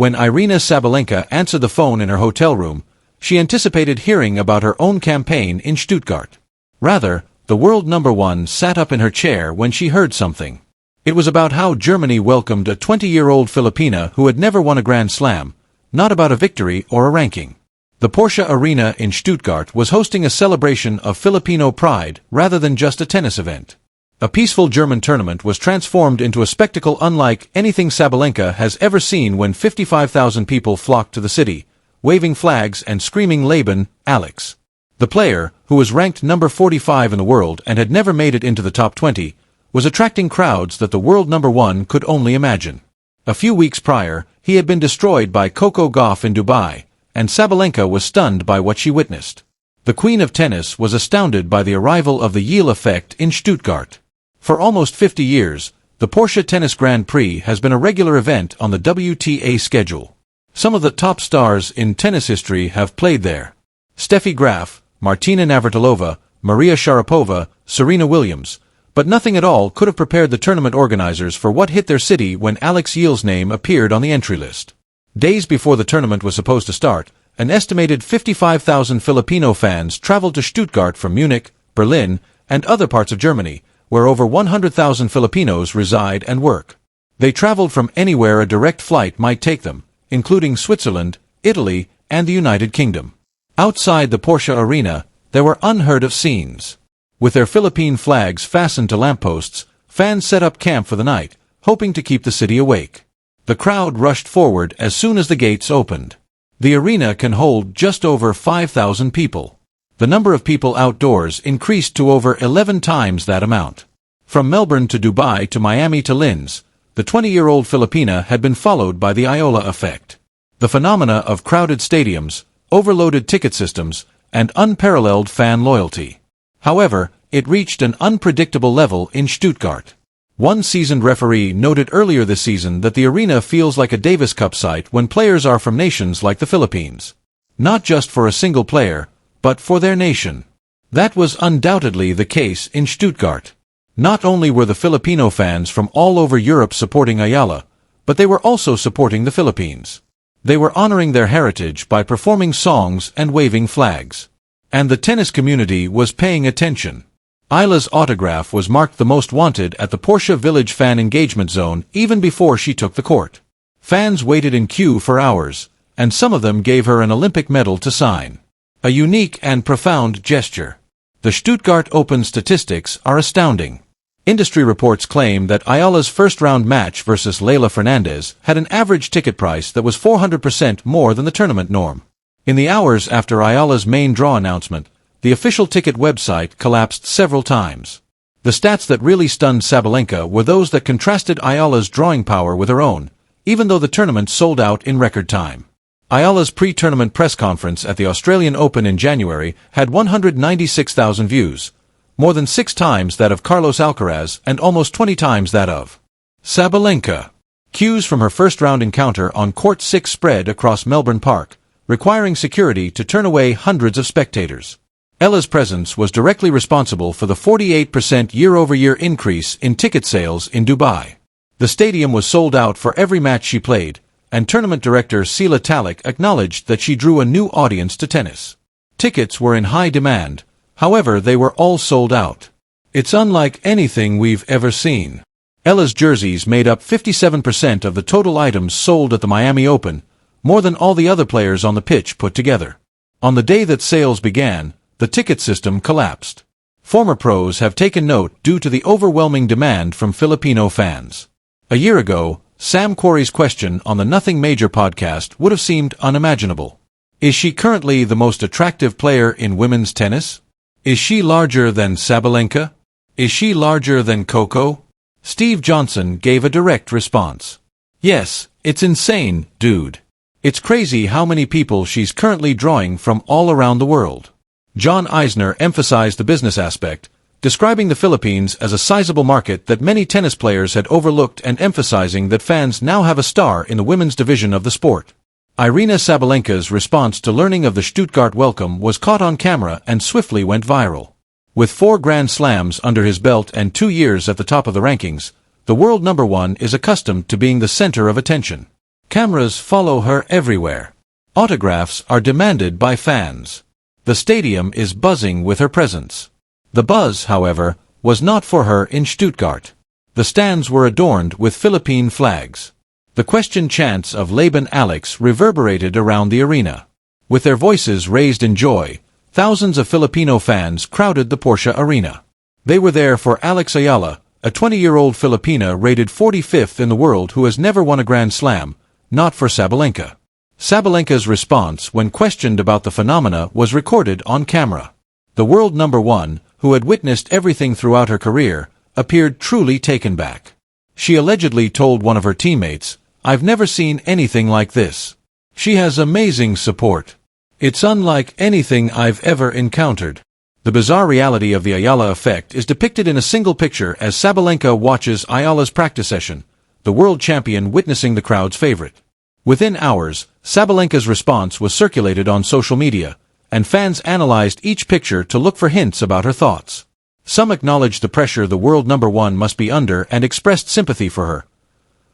When Aryna Sabalenka answered the phone in her hotel room, she anticipated hearing about her own campaign in Stuttgart. Rather, the world number one sat up in her chair when she heard something. It was about how Germany welcomed a 20-year-old Filipina who had never won a Grand Slam, not about a victory or a ranking. The Porsche Arena in Stuttgart was hosting a celebration of Filipino pride rather than just a tennis event. A peaceful German tournament was transformed into a spectacle unlike anything Sabalenka has ever seen when 55,000 people flocked to the city, waving flags and screaming Laban, Alex. The player, who was ranked number 45 in the world and had never made it into the top 20, was attracting crowds that the world number one could only imagine. A few weeks prior, he had been destroyed by Coco Gauff in Dubai, and Sabalenka was stunned by what she witnessed. The Queen of Tennis was astounded by the arrival of the Eala effect in Stuttgart. For almost 50 years, the Porsche Tennis Grand Prix has been a regular event on the WTA schedule. Some of the top stars in tennis history have played there. Steffi Graf, Martina Navratilova, Maria Sharapova, Serena Williams, but nothing at all could have prepared the tournament organizers for what hit their city when Alex Eala's name appeared on the entry list. Days before the tournament was supposed to start, an estimated 55,000 Filipino fans traveled to Stuttgart from Munich, Berlin, and other parts of Germany, where over 100,000 Filipinos reside and work. They traveled from anywhere a direct flight might take them, including Switzerland, Italy, and the United Kingdom. Outside the Porsche Arena, there were unheard-of scenes. With their Philippine flags fastened to lampposts, fans set up camp for the night, hoping to keep the city awake. The crowd rushed forward as soon as the gates opened. The arena can hold just over 5,000 people. The number of people outdoors increased to over 11 times that amount. From Melbourne to Dubai to Miami to Linz, the 20-year-old Filipina had been followed by the Eala effect. The phenomena of crowded stadiums, overloaded ticket systems, and unparalleled fan loyalty. However, it reached an unpredictable level in Stuttgart. One seasoned referee noted earlier this season that the arena feels like a Davis Cup site when players are from nations like the Philippines. Not just for a single player, but for their nation. That was undoubtedly the case in Stuttgart. Not only were the Filipino fans from all over Europe supporting Eala, but they were also supporting the Philippines. They were honoring their heritage by performing songs and waving flags. And the tennis community was paying attention. Eala's autograph was marked the most wanted at the Porsche Village fan engagement zone even before she took the court. Fans waited in queue for hours, and some of them gave her an Olympic medal to sign. A unique and profound gesture. The Stuttgart Open statistics are astounding. Industry reports claim that Eala's first-round match versus Leylah Fernandez had an average ticket price that was 400% more than the tournament norm. In the hours after Eala's main draw announcement, the official ticket website collapsed several times. The stats that really stunned Sabalenka were those that contrasted Eala's drawing power with her own, even though the tournament sold out in record time. Eala's pre-tournament press conference at the Australian Open in January had 196,000 views, more than 6 times that of Carlos Alcaraz and almost 20 times that of Sabalenka. Cues from her first-round encounter on Court 6 spread across Melbourne Park, requiring security to turn away hundreds of spectators. Eala's presence was directly responsible for the 48% year-over-year increase in ticket sales in Dubai. The stadium was sold out for every match she played, and tournament director Sheila Talik acknowledged that she drew a new audience to tennis. Tickets were in high demand, however they were all sold out. It's unlike anything we've ever seen. Eala's jerseys made up 57% of the total items sold at the Miami Open, more than all the other players on the pitch put together. On the day that sales began, the ticket system collapsed. Former pros have taken note due to the overwhelming demand from Filipino fans. A year ago, Sam Quarry's question on the Nothing Major podcast would have seemed unimaginable. Is she currently the most attractive player in women's tennis? Is she larger than Sabalenka? Is she larger than Coco? Steve Johnson gave a direct response. Yes, it's insane, dude. It's crazy how many people she's currently drawing from all around the world. John Eisner emphasized the business aspect, describing the Philippines as a sizable market that many tennis players had overlooked and emphasizing that fans now have a star in the women's division of the sport. Aryna Sabalenka's response to learning of the Stuttgart welcome was caught on camera and swiftly went viral. With 4 Grand Slams under his belt and 2 years at the top of the rankings, the world number one is accustomed to being the center of attention. Cameras follow her everywhere. Autographs are demanded by fans. The stadium is buzzing with her presence. The buzz, however, was not for her in Stuttgart. The stands were adorned with Philippine flags. The question chants of Laban Alex reverberated around the arena. With their voices raised in joy, thousands of Filipino fans crowded the Porsche Arena. They were there for Alex Eala, a 20-year-old Filipina rated 45th in the world who has never won a Grand Slam, not for Sabalenka. Sabalenka's response when questioned about the phenomena was recorded on camera. The world number one, who had witnessed everything throughout her career, appeared truly taken back. She allegedly told one of her teammates, "I've never seen anything like this. She has amazing support. It's unlike anything I've ever encountered." The bizarre reality of the Eala effect is depicted in a single picture as Sabalenka watches Eala's practice session, the world champion witnessing the crowd's favorite. Within hours, Sabalenka's response was circulated on social media, and fans analyzed each picture to look for hints about her thoughts. Some acknowledged the pressure the world number one must be under and expressed sympathy for her.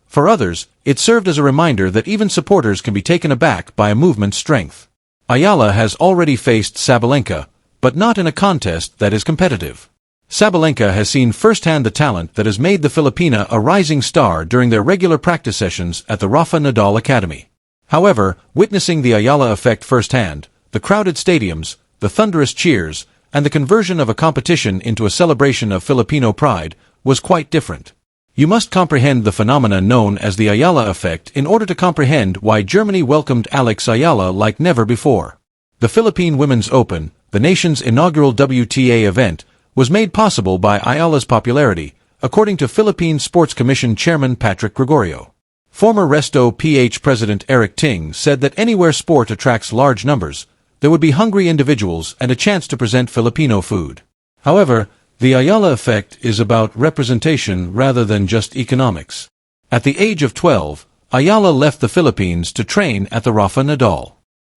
For others, it served as a reminder that even supporters can be taken aback by a movement's strength. Eala has already faced Sabalenka, but not in a contest that is competitive. Sabalenka has seen firsthand the talent that has made the Filipina a rising star during their regular practice sessions at the Rafa Nadal Academy. However, witnessing the Eala effect firsthand, the crowded stadiums, the thunderous cheers, and the conversion of a competition into a celebration of Filipino pride was quite different. You must comprehend the phenomena known as the Eala effect in order to comprehend why Germany welcomed Alex Eala like never before. The Philippine Women's Open, the nation's inaugural WTA event, was made possible by Eala's popularity, according to Philippine Sports Commission Chairman Patrick Gregorio. Former Resto PH President Eric Ting said that anywhere sport attracts large numbers, there would be hungry individuals and a chance to present Filipino food. However, the Eala effect is about representation rather than just economics. At the age of 12, Eala left the Philippines to train at the Rafa Nadal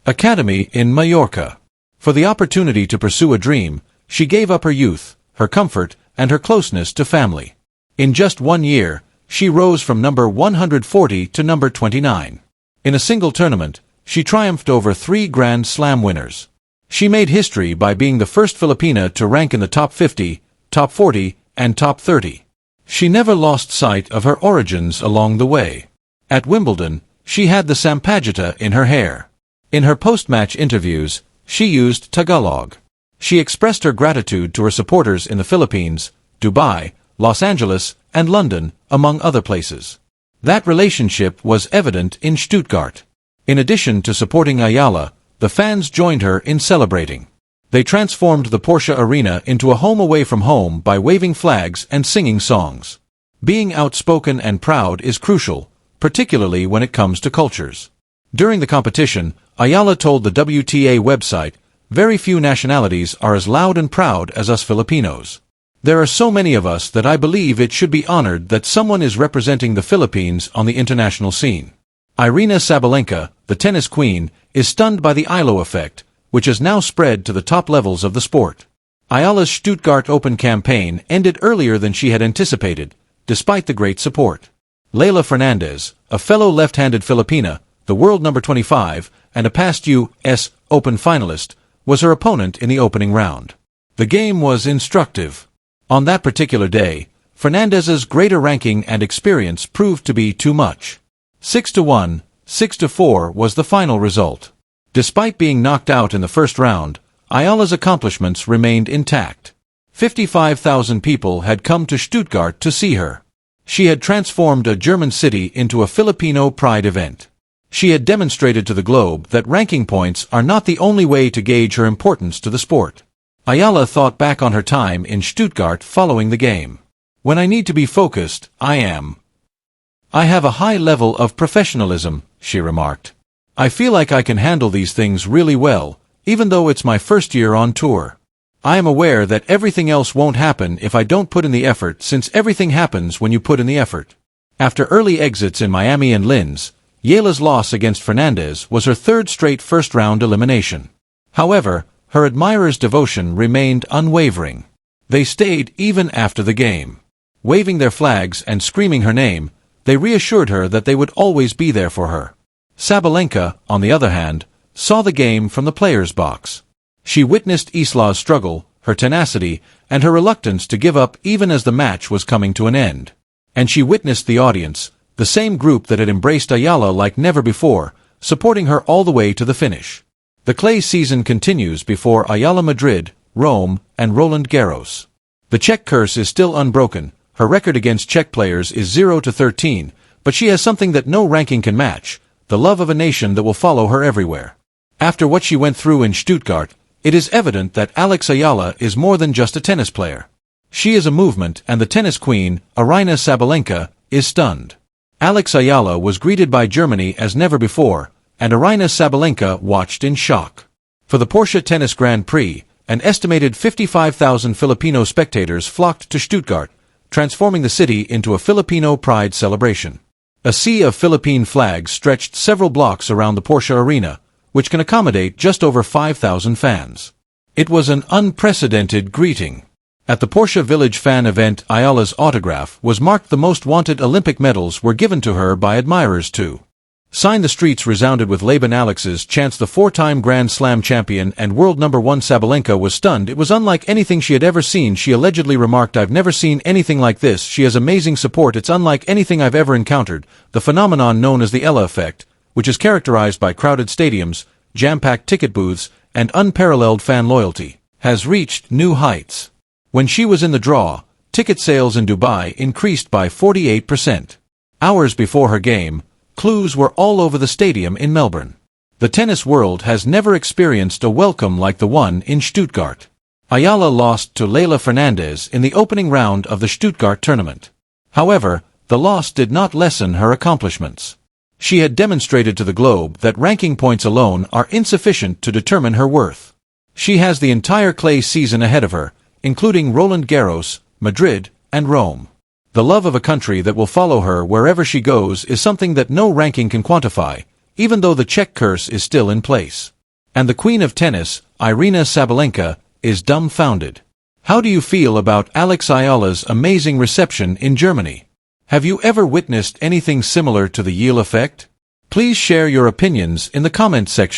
Academy in Mallorca. For the opportunity to pursue a dream, she gave up her youth, her comfort, and her closeness to family. In just 1 year, she rose from number 140 to number 29. In a single tournament, she triumphed over 3 Grand Slam winners. She made history by being the first Filipina to rank in the top 50, top 40, and top 30. She never lost sight of her origins along the way. At Wimbledon, she had the sampaguita in her hair. In her post-match interviews, she used Tagalog. She expressed her gratitude to her supporters in the Philippines, Dubai, Los Angeles, and London, among other places. That relationship was evident in Stuttgart. In addition to supporting Eala, the fans joined her in celebrating. They transformed the Porsche Arena into a home away from home by waving flags and singing songs. Being outspoken and proud is crucial, particularly when it comes to cultures. During the competition, Eala told the WTA website, "Very few nationalities are as loud and proud as us Filipinos. There are so many of us that I believe it should be honored that someone is representing the Philippines on the international scene." Aryna Sabalenka, the tennis queen, is stunned by the Eala effect, which has now spread to the top levels of the sport. Eala's Stuttgart Open campaign ended earlier than she had anticipated, despite the great support. Leylah Fernandez, a fellow left-handed Filipina, the world number 25, and a past U.S. Open finalist, was her opponent in the opening round. The game was instructive. On that particular day, Fernandez's greater ranking and experience proved to be too much. 6-1, 6-4 was the final result. Despite being knocked out in the first round, Eala's accomplishments remained intact. 55,000 people had come to Stuttgart to see her. She had transformed a German city into a Filipino pride event. She had demonstrated to the globe that ranking points are not the only way to gauge her importance to the sport. Eala thought back on her time in Stuttgart following the game. "When I need to be focused, I am. I have a high level of professionalism," she remarked. "I feel like I can handle these things really well, even though it's my first year on tour. I am aware that everything else won't happen if I don't put in the effort, since everything happens when you put in the effort." After early exits in Miami and Linz, Eala's loss against Fernandez was her third straight first-round elimination. However, her admirers' devotion remained unwavering. They stayed even after the game. Waving their flags and screaming her name, they reassured her that they would always be there for her. Sabalenka, on the other hand, saw the game from the player's box. She witnessed Isla's struggle, her tenacity, and her reluctance to give up even as the match was coming to an end. And she witnessed the audience, the same group that had embraced Eala like never before, supporting her all the way to the finish. The clay season continues before Eala Madrid, Rome, and Roland Garros. The Czech curse is still unbroken. Her record against Czech players is 0-13, but she has something that no ranking can match, the love of a nation that will follow her everywhere. After what she went through in Stuttgart, it is evident that Alex Eala is more than just a tennis player. She is a movement, and the tennis queen, Aryna Sabalenka, is stunned. Alex Eala was greeted by Germany as never before, and Aryna Sabalenka watched in shock. For the Porsche Tennis Grand Prix, an estimated 55,000 Filipino spectators flocked to Stuttgart, transforming the city into a Filipino pride celebration. A sea of Philippine flags stretched several blocks around the Porsche Arena, which can accommodate just over 5,000 fans. It was an unprecedented greeting. At the Porsche Village fan event, Eala's autograph was marked. The most wanted Olympic medals were given to her by admirers too. Sign the streets resounded with Laban Alex's chants. The four-time Grand Slam champion and world number one Sabalenka was stunned. It was unlike anything she had ever seen. She allegedly remarked, "I've never seen anything like this. She has amazing support. It's unlike anything I've ever encountered." The phenomenon known as the Eala effect, which is characterized by crowded stadiums, jam-packed ticket booths, and unparalleled fan loyalty, has reached new heights. When she was in the draw, ticket sales in Dubai increased by 48%. Hours before her game, clues were all over the stadium in Melbourne. The tennis world has never experienced a welcome like the one in Stuttgart. Eala lost to Leylah Fernandez in the opening round of the Stuttgart tournament. However, the loss did not lessen her accomplishments. She had demonstrated to the globe that ranking points alone are insufficient to determine her worth. She has the entire clay season ahead of her, including Roland Garros, Madrid, and Rome. The love of a country that will follow her wherever she goes is something that no ranking can quantify, even though the Czech curse is still in place. And the queen of tennis, Aryna Sabalenka, is dumbfounded. How do you feel about Alex Eala's amazing reception in Germany? Have you ever witnessed anything similar to the Eala effect? Please share your opinions in the comment section.